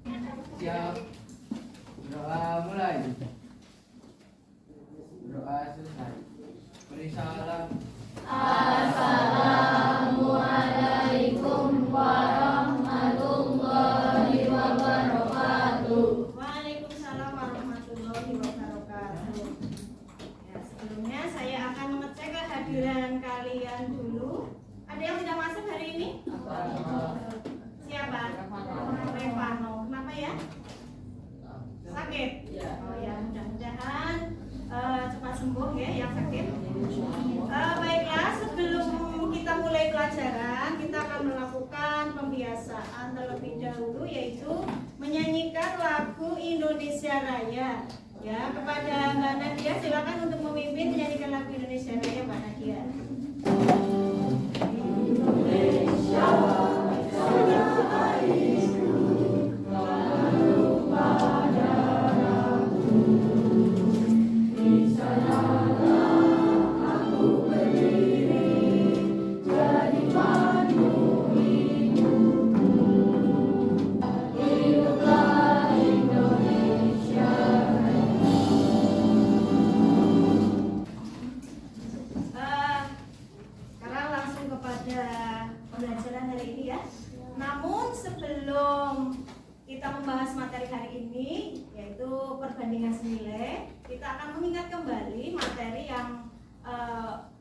Siap. Doa mulai. Doa selesai. Beri salam. Assalamualaikum warahmatullahi wabarakatuh. Waalaikumsalam warahmatullahi wabarakatuh. Ya, sebelumnya saya akan mengecek kehadiran kalian dulu. Ada yang tidak masuk hari ini? Siapa? Revano. Kenapa ya? Sakit? Oh ya, mudah-mudahan cepat sembuh ya yang sakit. Baiklah, sebelum kita mulai pelajaran, kita akan melakukan pembiasaan terlebih dahulu, yaitu menyanyikan lagu Indonesia Raya. Ya, kepada Mbak Nadia silakan untuk memimpin menyanyikan lagu Indonesia Raya, Mbak Nadia. Indonesia perbandingan senilai, kita akan mengingat kembali materi yang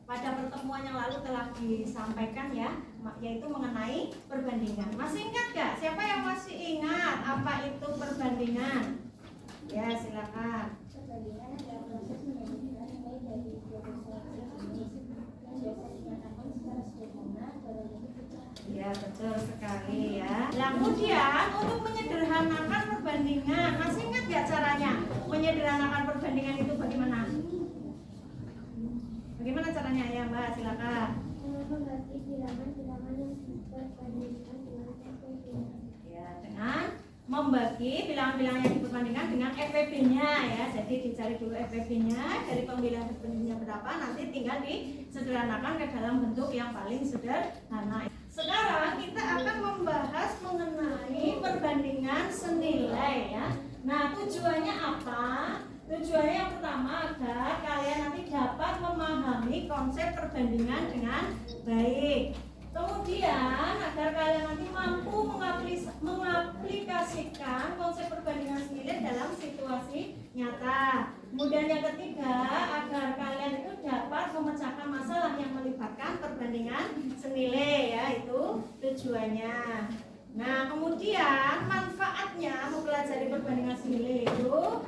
pada pertemuan yang lalu telah disampaikan ya, yaitu mengenai perbandingan. Masih ingat gak? Siapa yang masih ingat apa itu perbandingan? Ya, silakan. Perbandingan adalah proses menjadikan nilai dari dua suatu jenis yang biasa dinyatakan secara sederhana dalam bentuk pecahan. Ya, betul sekali ya. Nah, kemudian untuk menyederhanakan perbandingan, masih ingat gak caranya? Menyederhanakan perbandingan itu bagaimana? Bagaimana caranya ya, Mbak? Silakan. Membagi bilangan-bilangan yang diperbandingkan dengan FVB-nya. Ya, dengan membagi bilangan-bilangan yang diperbandingkan dengan FVB-nya ya. Jadi dicari dulu FVB-nya, dari pembilangan FVB-nya berapa, nanti tinggal disederhanakan ke dalam bentuk yang paling sederhana. Sekarang kita akan membahas mengenai perbandingan senilai ya. Nah, tujuannya apa? Tujuannya yang pertama agar kalian nanti dapat memahami konsep perbandingan dengan baik. Kemudian agar kalian nanti mampu mengaplikasikan konsep perbandingan senilai dalam situasi nyata. Kemudian yang ketiga, agar kalian itu dapat memecahkan masalah yang melibatkan perbandingan senilai ya, itu tujuannya. Nah, kemudian manfaatnya mempelajari perbandingan senilai itu,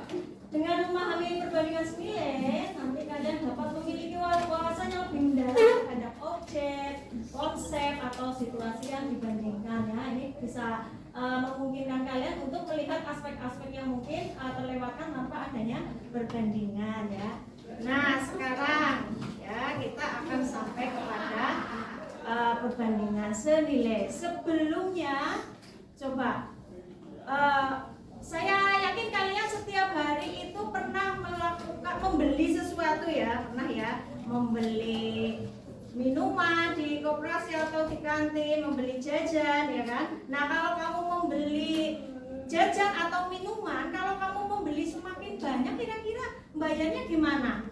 dengan memahami perbandingan senilai, nanti kalian dapat memiliki wawasan yang lebih mendalam terhadap objek, konsep, atau situasi yang dibandingkan ya. Ini bisa memungkinkan kalian untuk melihat aspek-aspek yang mungkin terlewatkan tanpa adanya perbandingan ya. Nah, sekarang ya kita akan sampai kepada perbandingan senilai. Sebelumnya coba saya yakin kalian setiap hari itu pernah membeli sesuatu ya, pernah ya, membeli minuman di koperasi atau di kantin, membeli jajan ya kan. Nah, kalau kamu membeli jajan atau minuman, kalau kamu membeli semakin banyak, kira-kira bayarnya gimana?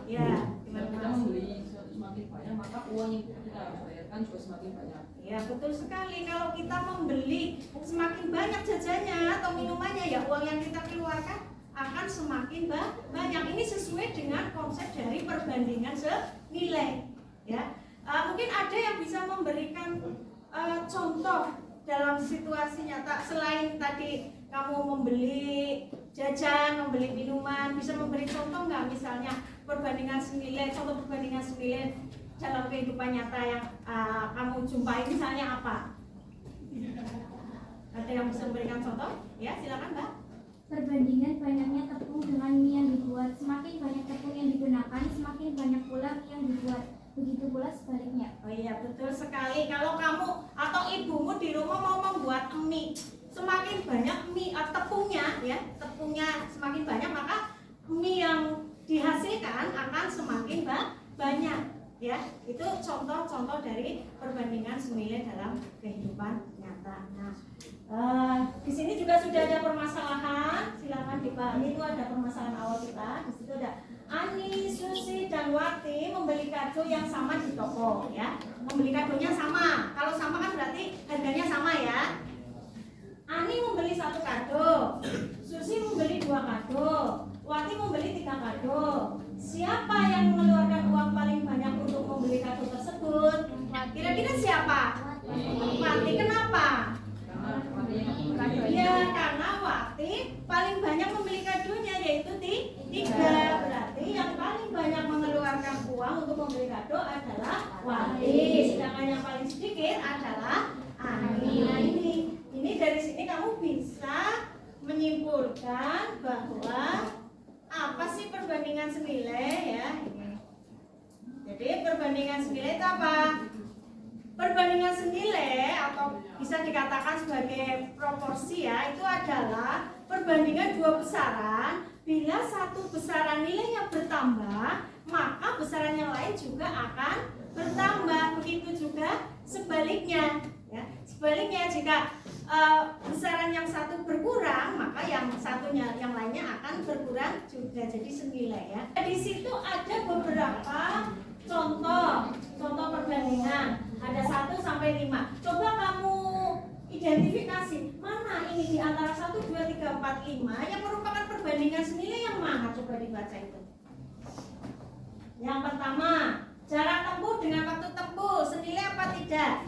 Ya, gimana? Kita membeli semakin banyak, maka uang yang kita harus bayarkan juga semakin banyak. Ya, betul sekali. Kalau kita membeli semakin banyak jajannya atau minumannya, ya uang yang kita keluarkan akan semakin banyak. Ini sesuai dengan konsep dari perbandingan senilai. Ya, mungkin ada yang bisa memberikan contoh dalam situasi nyata selain tadi kamu membeli jajan, membeli minuman, bisa memberi contoh nggak misalnya perbandingan senilai, contoh perbandingan senilai dalam kehidupan nyata yang kamu jumpai misalnya apa? Ada yang bisa memberikan contoh? Ya, silakan Mbak. Perbandingan banyaknya tepung dengan mie yang dibuat. Semakin banyak tepung yang digunakan, semakin banyak pula mie yang dibuat. Begitu pula sebaliknya. Oh iya, betul sekali. Kalau kamu atau ibumu di rumah mau membuat mie, semakin banyak mie tepungnya ya, tepungnya semakin banyak, maka mie yang dihasilkan akan semakin banyak ya. Itu contoh-contoh dari perbandingan senilai dalam kehidupan nyata. Nah, di sini juga sudah ada permasalahan, silakan dipahami. Itu ada permasalahan awal kita. Di situ ada Ani, Susi, dan Wati membeli kado yang sama di toko, ya. Membeli kadonya sama. Kalau sama kan berarti harganya sama, ya. Ani membeli 1 kado, Susi membeli 2 kado, Wati membeli 3 kado. Siapa yang mengeluarkan uang paling banyak untuk membeli kado tersebut? Kira-kira siapa? Wati. Kenapa? Ya, karena Wati paling banyak membeli kadonya, yaitu 3. Berarti yang paling banyak mengeluarkan uang untuk membeli kado adalah Wati. Sedangkan yang paling sedikit adalah Ani. Nah, ini dari sini kamu bisa menyimpulkan bahwa apa sih perbandingan senilai, ya. Jadi perbandingan senilai itu apa? Perbandingan senilai atau bisa dikatakan sebagai proporsi, ya, itu adalah perbandingan 2 besaran. Bila satu besaran nilainya bertambah, maka besaran yang lain juga akan bertambah. Begitu juga sebaliknya, ya. Sebaliknya, jika besaran yang satu berkurang, maka yang satunya, yang lainnya akan berkurang juga, jadi senilai, ya. Di situ ada beberapa contoh perbandingan. Ada 1 sampai 5. Coba kamu identifikasi mana ini di antara 1, 2, 3, 4, 5 yang merupakan perbandingan senilai yang mana? Coba dibaca itu. Yang pertama, jarak tempuh dengan waktu tempuh senilai apa tidak?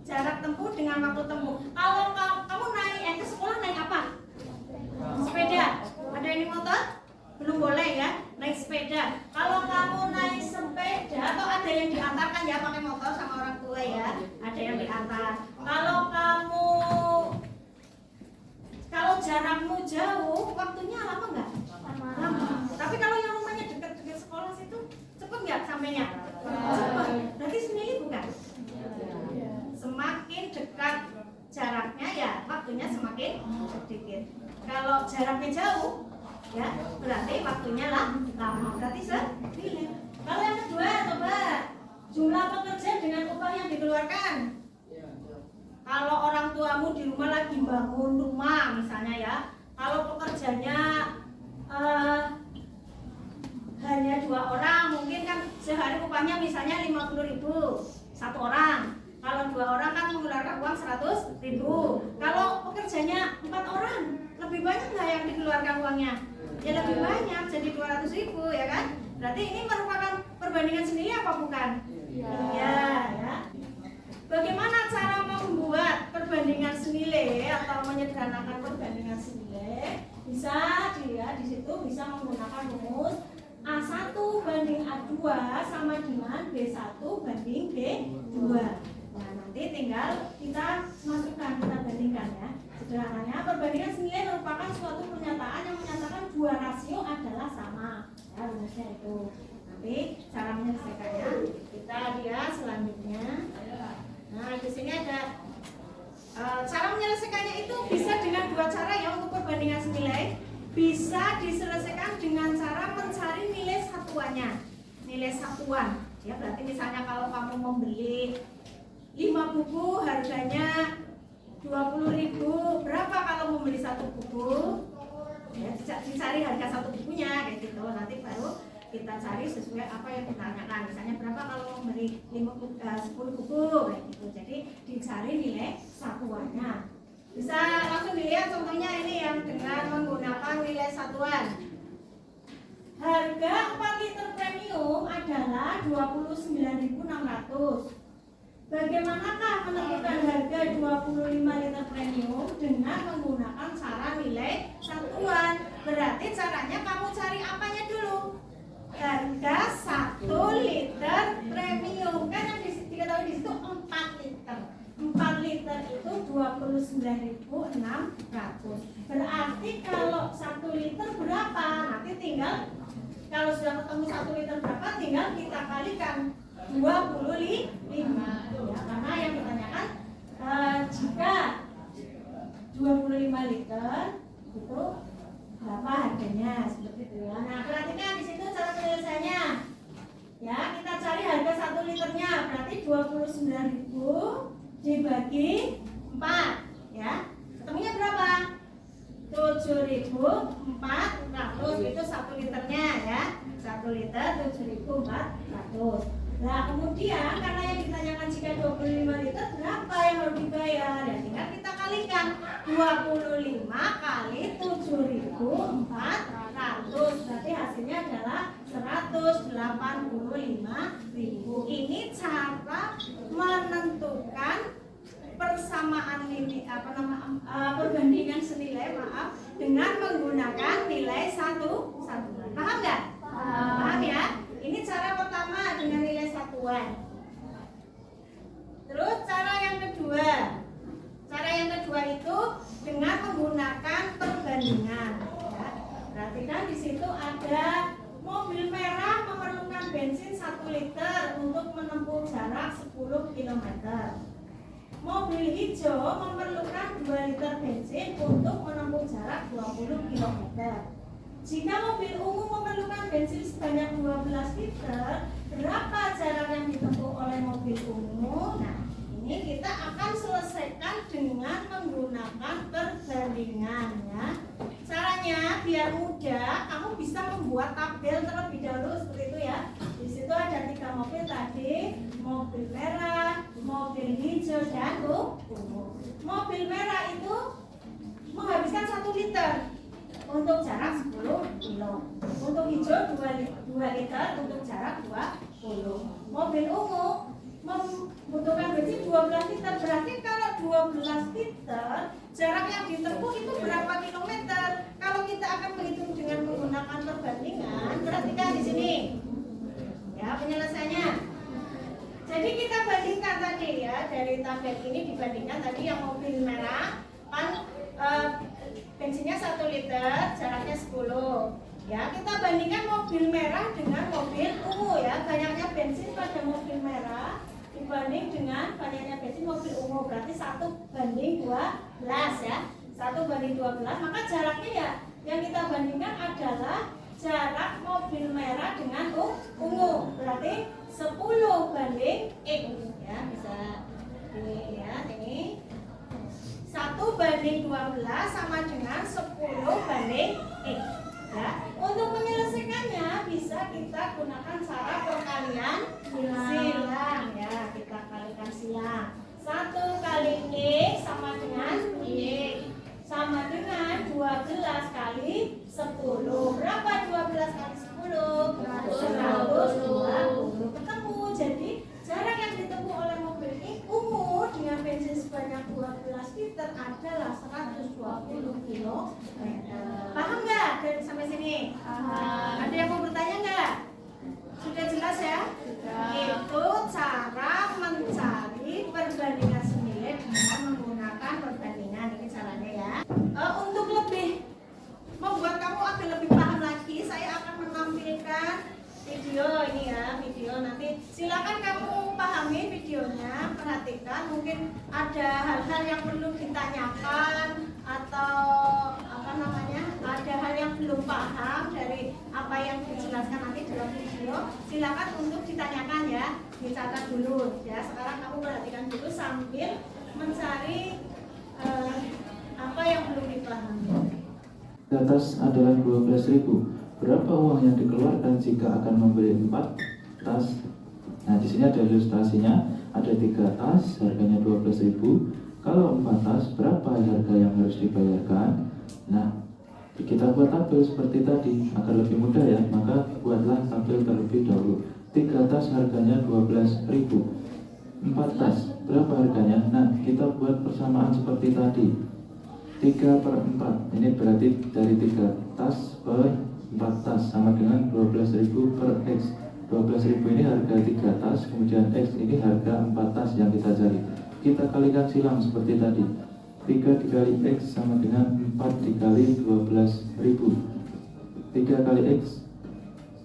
Jarak tempuh dengan waktu tempuh. Kalau kamu naik ke sekolah naik apa? Sepeda. Ada ini motor? Belum boleh, ya, naik sepeda. Kalau kamu naik sepeda atau ada yang diantarkan, ya, pakai motor sama orang tua, ya, ada yang diantar. Kalau jarakmu jauh, waktunya lama nggak? Lama. Tapi kalau yang rumahnya dekat-dekat sekolah situ, cepet nggak sampainya? Cepet. Berarti senilai bukan? Semakin dekat jaraknya, ya, waktunya semakin sedikit. Kalau jaraknya jauh, ya, berarti waktunya lama, berarti senilai. Kalau yang kedua, coba jumlah pekerja dengan upah yang dikeluarkan. Kalau orang tuamu di rumah lagi bangun rumah misalnya, ya, kalau pekerjanya hanya 2 orang, mungkin kan sehari upahnya misalnya 50.000 1 orang. Kalau 2 orang kan mengeluarkan uang 100.000. Kalau pekerjanya 4 orang, lebih banyak nggak yang dikeluarkan uangnya? Ya lebih banyak, jadi 200.000, ya kan? Berarti ini merupakan perbandingan senilai apa bukan? Ya, ya. Bagaimana cara membuat perbandingan senilai atau menyederhanakan perbandingan senilai? Bisa dilihat di situ, bisa menggunakan rumus A1 banding A2 sama dengan B1 banding B2. Nah, nanti tinggal kita masukkan, kita bandingkan, ya. Sederhananya, perbandingan senilai merupakan suatu pernyataan yang menyatakan 2 rasio adalah sama. Ya, rumusnya itu. Nanti cara menyelesaikannya kita lihat selanjutnya. Nah, di sini ada cara menyelesaikannya itu bisa dengan 2 cara, ya, untuk perbandingan senilai. Bisa diselesaikan dengan cara mencari nilai satuannya, nilai satuan. Ya, berarti misalnya kalau kamu membeli 5 buku harganya 20.000, berapa kalau membeli 1 buku? Ya, dicari harga 1 bukunya, kayak gitu. Nanti baru kita cari sesuai apa yang ditanyakan. Misalnya berapa kalau membeli 10 buku, kayak gitu. Jadi dicari nilai satuannya. Bisa langsung dilihat contohnya ini yang dengan menggunakan nilai satuan. Harga 4 liter premium adalah 29.600. Bagaimanakah menentukan harga 25 liter premium dengan menggunakan cara nilai satuan? Berarti caranya kamu cari apanya dulu? Harga 1 liter premium. Kan yang diketahui di situ 4 liter. 4 liter itu 29.600. Berarti kalau 1 liter berapa? Nanti tinggal, kalau sudah ketemu 1 liter berapa, tinggal kita kalikan 25. Ya, karena yang ditanyakan jika 25 liter itu berapa harganya, seperti itu, ya. Nah, perhatikan di situ cara penyelesaiannya. Ya, kita cari harga 1 liternya, berarti 29.000 dibagi 4, ya. 7.400 itu 1 liternya ya. 1 liter 7.400. Nah kemudian karena yang ditanyakan jika 25 liter berapa yang harus dibayar? Ya tinggal kita kalikan 25 kali 7.400, berarti hasilnya adalah 185.000. Ini cara menentukan persamaan ini perbandingan senilai dengan menggunakan nilai satuan. Paham nggak? Paham ya? Ini cara pertama dengan nilai satuan. Terus cara yang kedua. Cara yang kedua itu dengan menggunakan perbandingan. Ya. Perhatikan di situ ada mobil merah memerlukan bensin 1 liter untuk menempuh jarak 10 km. Mobil hijau memerlukan 2 liter bensin untuk menempuh jarak 20 km. Jika mobil ungu memerlukan bensin sebanyak 12 liter, berapa jarak yang ditempuh oleh mobil ungu? Nah, ini kita akan selesaikan dengan menggunakan perbandingan ya. Caranya biar mudah, kamu bisa membuat tabel terlebih dahulu seperti itu ya. Di situ ada 3 mobil tadi, mobil merah, mobil hijau dan ungu. Mobil merah itu menghabiskan 1 liter untuk jarak 10 kilo. Untuk hijau 2 liter untuk jarak 20. Mobil ungu membutuhkan bensin 12 liter. Berarti kalau 12 liter jarak yang ditempuh itu berapa kilometer? Kalau kita akan menghitung dengan menggunakan perbandingan, perhatikan di sini. Ya, penyelesaiannya. Jadi kita bandingkan tadi ya, dari tabel ini dibandingkan tadi yang mobil merah kan bensinnya 1 liter, jaraknya 10. Ya, kita bandingkan mobil merah dengan mobil ungu ya. Banyaknya bensin pada mobil merah dibanding dengan banyaknya bensin mobil ungu, berarti 1:12 ya. 1:12, maka jaraknya ya yang kita bandingkan adalah jarak mobil merah dengan ungu, berarti 10:X ya, bisa ini ya, ini 1:12 sama dengan 10:X ya. Untuk menyelesaikannya bisa kita gunakan cara perkalian silang ya. Kita kalikan silang. 1 kali X sama dengan Y sama dengan 12 kali 10. Berapa 12 kali 10? 120. Ketemu. Jadi jarak yang ditempuh oleh mobil ungu dengan bensin sebanyak 12 liter adalah 120 km. Paham nggak dari sampai sini? Ada yang mau bertanya nggak? Sudah jelas ya? Itu cara mencari perbandingan senilai dengan menggunakan perbandingan. Ini caranya ya. Untuk lebih membuat kamu agak lebih paham lagi, saya akan menampilkan video ini ya, video nanti silakan kamu pahami videonya, perhatikan, mungkin ada hal-hal yang perlu ditanyakan atau ada hal yang belum paham dari apa yang dijelaskan nanti dalam video, silakan untuk ditanyakan ya, dicatat dulu ya. Sekarang kamu perhatikan dulu sambil mencari apa yang belum dipahami. Di atas adalah 12.000. Berapa uang yang dikeluarkan jika akan membeli 4 tas? Nah, di sini ada ilustrasinya. Ada 3 tas, harganya 12.000. Kalau 4 tas, berapa harga yang harus dibayarkan? Nah, kita buat tabel seperti tadi agar lebih mudah ya. Maka buatlah tabel terlebih dahulu. 3 tas harganya 12.000. 4 tas, berapa harganya? Nah, kita buat persamaan seperti tadi. 3/4. Ini berarti dari 3 tas per 4 tas sama dengan 12.000 per X. 12.000 ini harga 3 tas, kemudian X ini harga 4 tas yang kita cari. Kita kalikan silang seperti tadi. 3 dikali X sama dengan 4 dikali 12.000. 3 kali X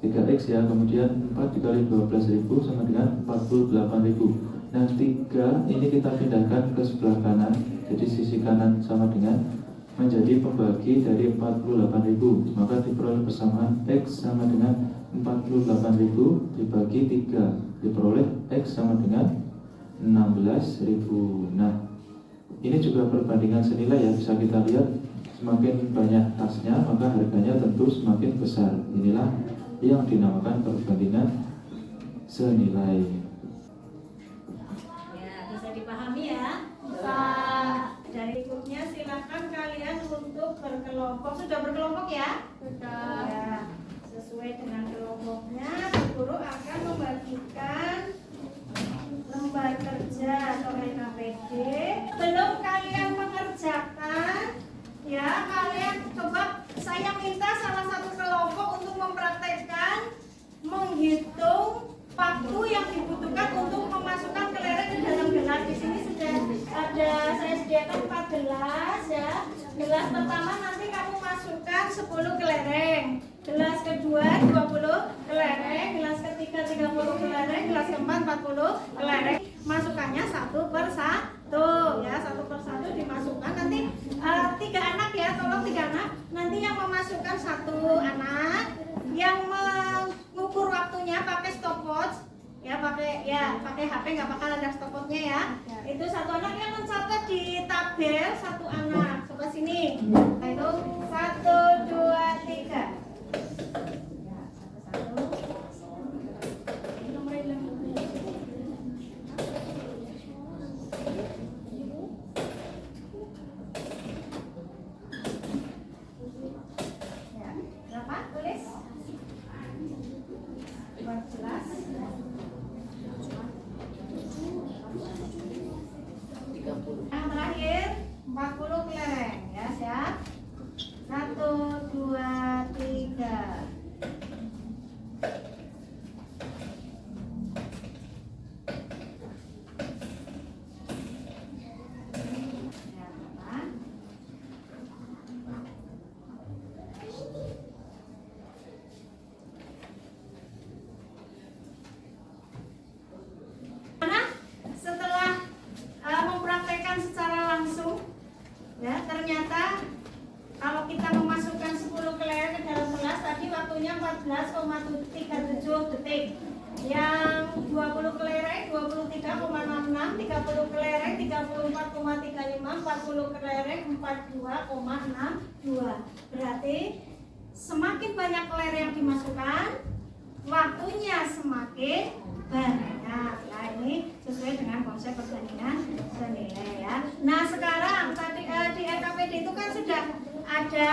3X ya, kemudian 4 dikali 12.000 sama dengan 48.000. Nah, 3 ini kita pindahkan ke sebelah kanan. Jadi sisi kanan sama dengan menjadi pembagi dari 48.000. Maka diperoleh persamaan X sama dengan 48.000 dibagi 3. Diperoleh X sama dengan 16.000. Nah, ini juga perbandingan senilai ya. Bisa kita lihat Semakin banyak tasnya, maka harganya tentu semakin besar. Inilah yang dinamakan perbandingan senilai. Ya, bisa dipahami ya. Dari grupnya silakan kalian untuk berkelompok. Sudah berkelompok ya? Sudah. Ya, sesuai dengan kelompoknya, guru akan membagikan lembar kerja atau LKPD. Belum kalian mengerjakan, ya kalian coba saya minta salah satu kelompok untuk mempraktekkan menghitung waktu yang dibutuhkan untuk memasukkan kelereng ke dalam gelas. Di sini sudah ada, saya sediakan 4 gelas ya. Gelas pertama nanti kamu masukkan 10 kelereng. Gelas kedua 20 kelereng, gelas ketiga 30 kelereng, gelas keempat 40 kelereng. Masukkannya satu per satu ya, satu per satu dimasukkan. Nanti 3 anak ya, tolong 3 anak. Nanti yang memasukkan 1 anak, yang mengukur waktunya pakai stopwatch ya, pakai HP, nggak bakal ada stopwatchnya ya. Itu 1 anak yang mencatat di tabel 1 anak. Coba sini. Nah, itu 1, 2, 3. Berapa? Tulis. 14. Yang terakhir 40 kelereng ya, siap. 1, 2, 3. Setelah mempraktekkan secara langsung ya, ternyata kalau kita memasukkan 10 kelereng ke dalam gelas tadi waktunya 14,37 detik. Yang 20 kelereng 23,66, 30 kelereng 34,35, 40 kelereng 42,62. Berarti semakin banyak kelereng yang dimasukkan, waktunya semakin banyak. Nah, ini sesuai dengan konsep perbandingan senilai ya. Nah, sekarang tadi di LKPD itu kan sudah ada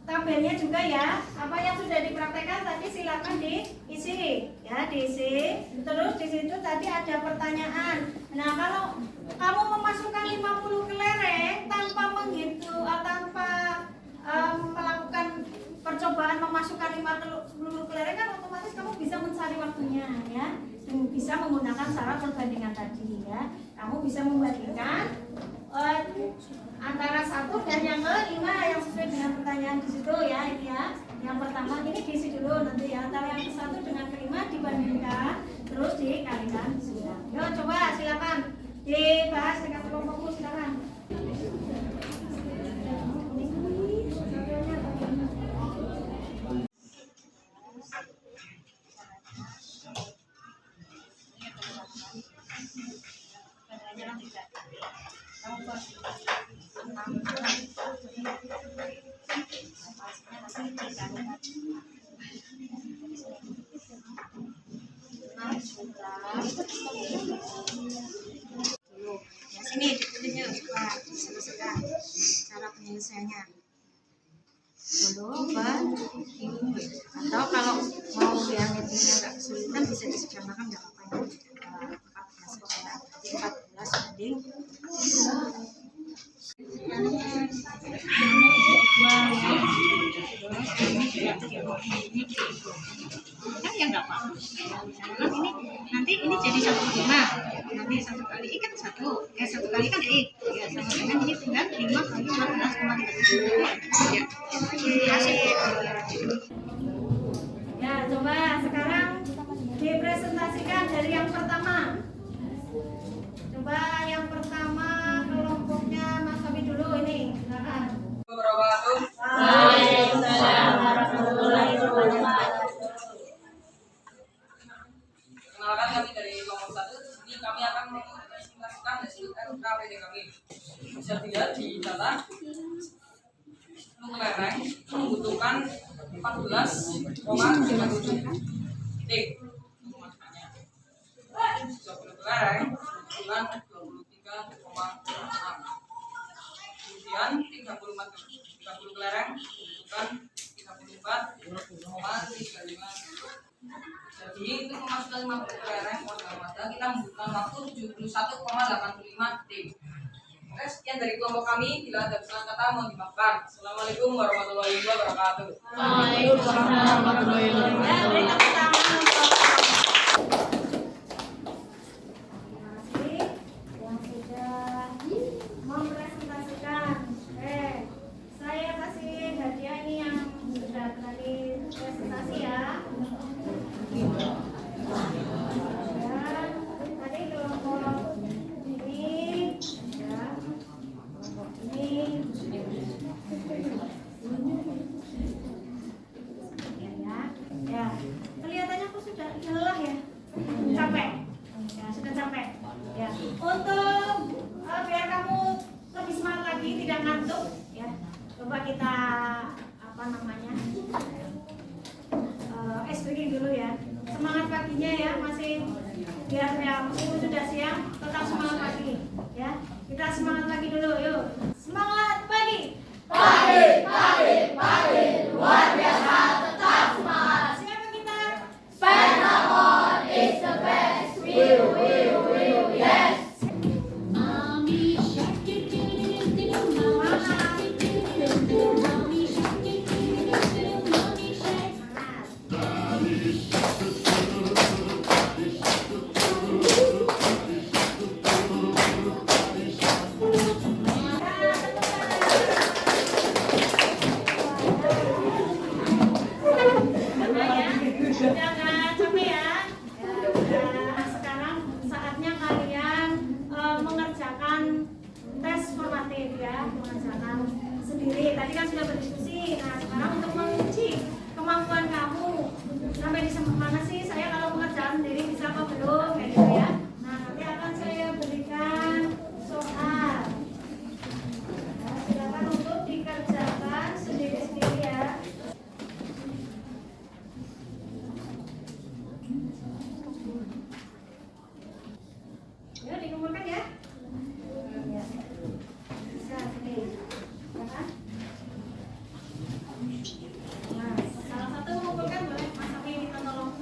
tabelnya juga ya. Apa yang sudah dipraktekkan tadi silakan diisi ya, diisi. Terus di situ tadi ada pertanyaan. Nah, kalau kamu memasukkan 50 kelereng tanpa menghitung tanpa melakukan percobaan memasukkan 50 kelereng, kan otomatis kamu bisa mencari waktunya ya. Bisa menggunakan syarat perbandingan tadi ya. Kamu bisa membandingkan antara 1 dan yang ke-5 yang sesuai dengan pertanyaan di situ ya. Ini ya. Yang pertama ini diisi dulu nanti ya. Antara yang ke-1 dengan ke-5 dibandingkan, terus dikalikan 9. Yuk coba silakan dibahas dengan kelompokmu, silakan. Ya, sini ditulisnya selesaikan cara penyelesaiannya dulu atau kalau mau yang ngitungnya agak kesulitan bisa disederhanakan, nggak apa-apa ya. 14 banding ya, nggak apa-apa. Nanti ini jadi 1,5. Nanti 1 kali I kan 1 kali kan I ya, sama dengan ini tinggal 5 kali 14,37 ya. Ya, coba sekarang dipresentasikan dari yang pertama. Coba yang pertama kelompoknya Mas Sabi dulu ini, silakan. Waalaikumsalam warahmatullahi wabarakatuh. Kenalkan kami dari kelompok 1. Di sini kami akan mempresentasikan hasil LKPD kami. Bisa dilihat di data kelereng membutuhkan 14,37 titik. 20 kelereng membutuhkan 23,6. Kemudian 30 kelereng membutuhkan 34,35. Jadi untuk memasukkan 50 kelereng modal kita membutuhkan waktu 71,85 detik. Oke, sekian dari kelompok kami. Bila ada kesalahan kata mohon dimaafkan. Assalamualaikum warahmatullahi wabarakatuh. Waalaikumsalam warahmatullahi wabarakatuh. Kelihatannya aku sudah lelah ya, capek, ya sudah capek. Ya, untuk biar kamu lebih semangat lagi, tidak ngantuk, ya, coba kita ice breaking dulu ya. Semangat paginya ya, masih biar yang sudah siang tetap semangat pagi, ya. Kita semangat pagi dulu, yuk. Semangat pagi. Pagi, luar biasa, tetap semangat. Siapa kita? Pentamon is the best. Will, yes. Mommy shark do do do do do, mommy shark do do do do, mommy shark do do do do, mommy shark. Jangan capek ya. Sekarang saatnya kalian mengerjakan tes formatif ya, mengerjakan sendiri. Tadi kan sudah berdiskusi. Nah, sekarang untuk menguji kemampuan kamu sampai di mana sih saya kalau mengerjakan sendiri bisa apa belum kayak gitu ya. Nah, nanti akan saya berikan soal. Nah, silakan untuk dikerjakan sendiri-sendiri ya. Ya, dikumpulkan ya. Ya. Bisa, oke. Ya kan? Nah, salah satu mengumpulkan boleh Mas Afi minta tolong.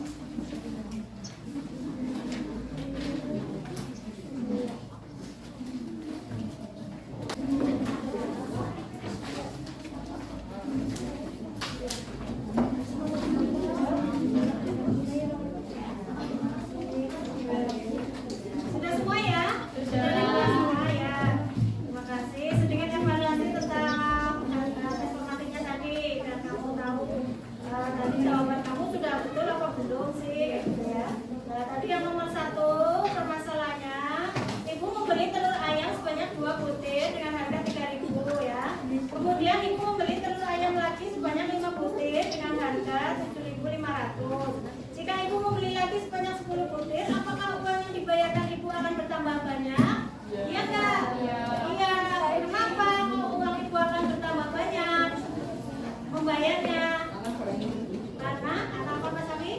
Sudah semua ya? Sudah semua ya. Terima kasih. Sedikit evaluasi tentang tes formatifnya tadi dan kamu tahu tadi jawaban kamu sudah betul apa belum sih? Gitu ya. Nah, tadi yang nomor 1 permasalahannya, ibu membeli telur ayam sebanyak 2 butir dengan harga 3.000 ya. Kemudian ibu membeli telur ayam lagi sebanyak 5 butir dengan harga 7.500. Jika ibu membeli lagi sebanyak 10 butir, apakah uang yang dibayarkan ibu akan bertambah banyak? Iya enggak? Iya. Kenapa uang ibu akan bertambah banyak membayarnya? Karena apa Mas Ami?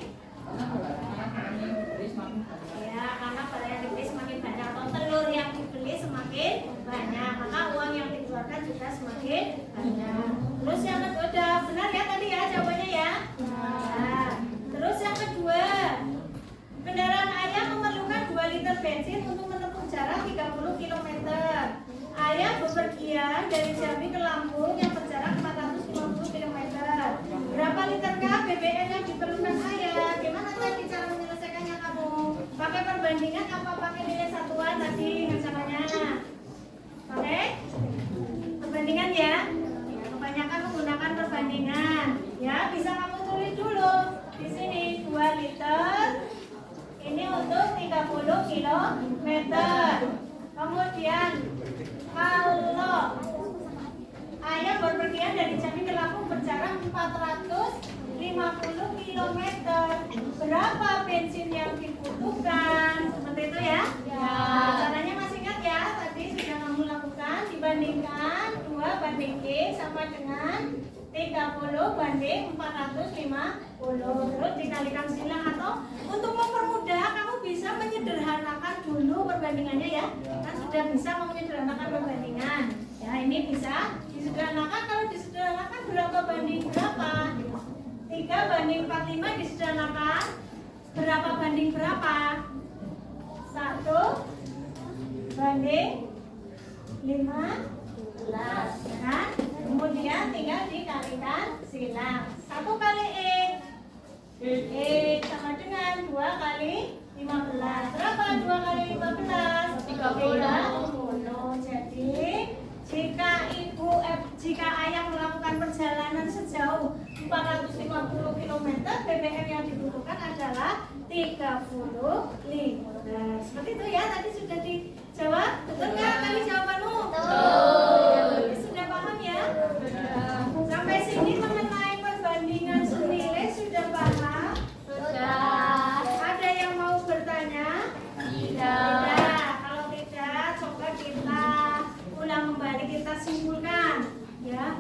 Ya, karena barang yang dibeli semakin banyak atau telur yang dibeli semakin banyak, maka uang yang dikeluarkan juga semakin banyak. Terus yang kedua, udah benar ya tadi ya jawabannya ya? Nah, terus yang kedua, kendaraan ayah memerlukan 2 liter bensin untuk menempuh jarak 30 km. Ayah bepergian dari Jambi ke Lampung yang berjarak 450 km. Berapa literkah BBM yang diperlukan ayah? Gimana tadi cara menyelesaikannya kamu? Pakai perbandingan apa pakai nilai satuan tadi ngerjakannya? Pakai perbandingan ya? Ya, kebanyakan menggunakan perbandingan. Ya, bisa kamu tulis dulu. Di sini 2 liter. Ini untuk 30 km. Kemudian kalau ayah berpergian dari Jambi ke Lampung berjarak 450 km, berapa bensin yang dibutuhkan? Seperti itu ya? Ya. Caranya masih ingat ya? Tadi sudah kamu lakukan di dibandingkan 2 banding G sama dengan 30 banding 450. Terus dikalikan silang, atau untuk mempermudah kamu bisa menyederhanakan dulu perbandingannya ya. Kan sudah bisa menyederhanakan perbandingan. Ya, ini bisa disederhanakan. Kalau disederhanakan berapa banding berapa? 3 banding 45 disederhanakan berapa banding berapa? 1 banding 15, kan? Kemudian tinggal dikalikan silang. 1 kali E sama dengan 2 kali 15. Berapa 2 kali 15? 30. Jadi jika ayah melakukan perjalanan sejauh 450 km, BBM yang dibutuhkan adalah 30 liter. Seperti itu ya, tadi sudah dijawab. Betul nggak tadi jawabanmu? Betul. Sudah paham ya? Sampai sini mengenai perbandingan senilai sudah paham? Sudah. Ada yang mau bertanya? Tidak. Kalau tidak, coba kita ulang kembali, kita simpulkan ya.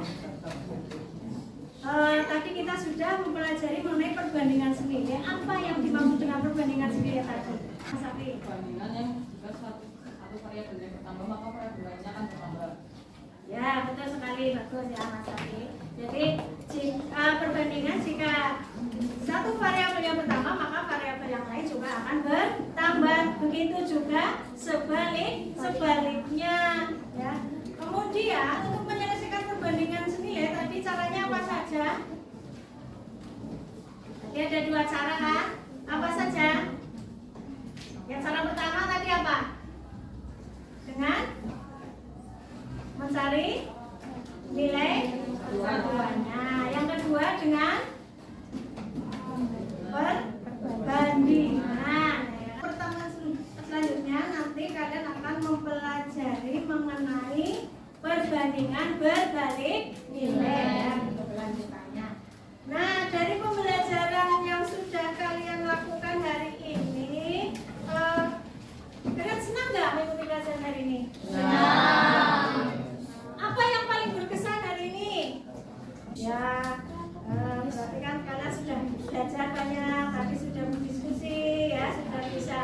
Tadi kita sudah mempelajari mengenai perbandingan senilai. Apa yang dimaksud dengan perbandingan senilai tadi, Mas Safi? Perbandingan yang jika satu variabel yang bertambah maka variabel lainnya akan bertambah. Ya, betul sekali, bagus ya Mas Safi. Jadi perbandingan jika satu variabel yang bertambah maka variabel yang lain juga akan bertambah. Begitu juga sebaliknya ya. Kemudian untuk menyelesaikan perbandingan senilai tadi caranya apa saja? Tadi ada 2 cara kan? Apa saja? Yang cara pertama tadi apa? Dengan mencari nilai satuannya. Yang kedua dengan perbandingan. Pertemuan selanjutnya nanti kalian akan mempelajari mengenai perbandingan berbalik nilai ya, untuk kelanjutannya. Nah, dari pembelajaran yang sudah kalian lakukan hari ini, kalian senang nggak mengikuti pelajaran hari ini? Senang. Apa yang paling berkesan hari ini? Ya, berarti kan kalian sudah belajar banyak, tadi sudah berdiskusi ya, sudah bisa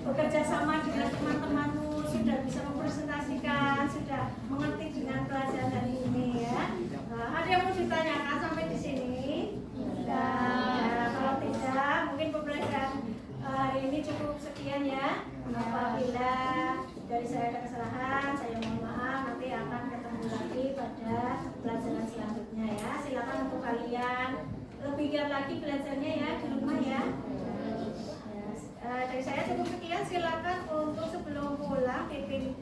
bekerja sama dengan teman-temanmu, sudah bisa mempresentasikan, sudah mengerti dengan pelajaran hari ini ya. Ada yang mau ditanyakan sampai di sini? Tidak. Kalau tidak, mungkin pembelajaran hari ini cukup sekian ya. Apabila dari saya ada kesalahan, saya mohon maaf. Nanti akan ketemu lagi pada pelajaran selanjutnya ya. Silakan untuk kalian lebih giat lagi belajarnya ya di rumah ya. Dari saya cukup sekian. Silakan untuk sebelum pulang pimpin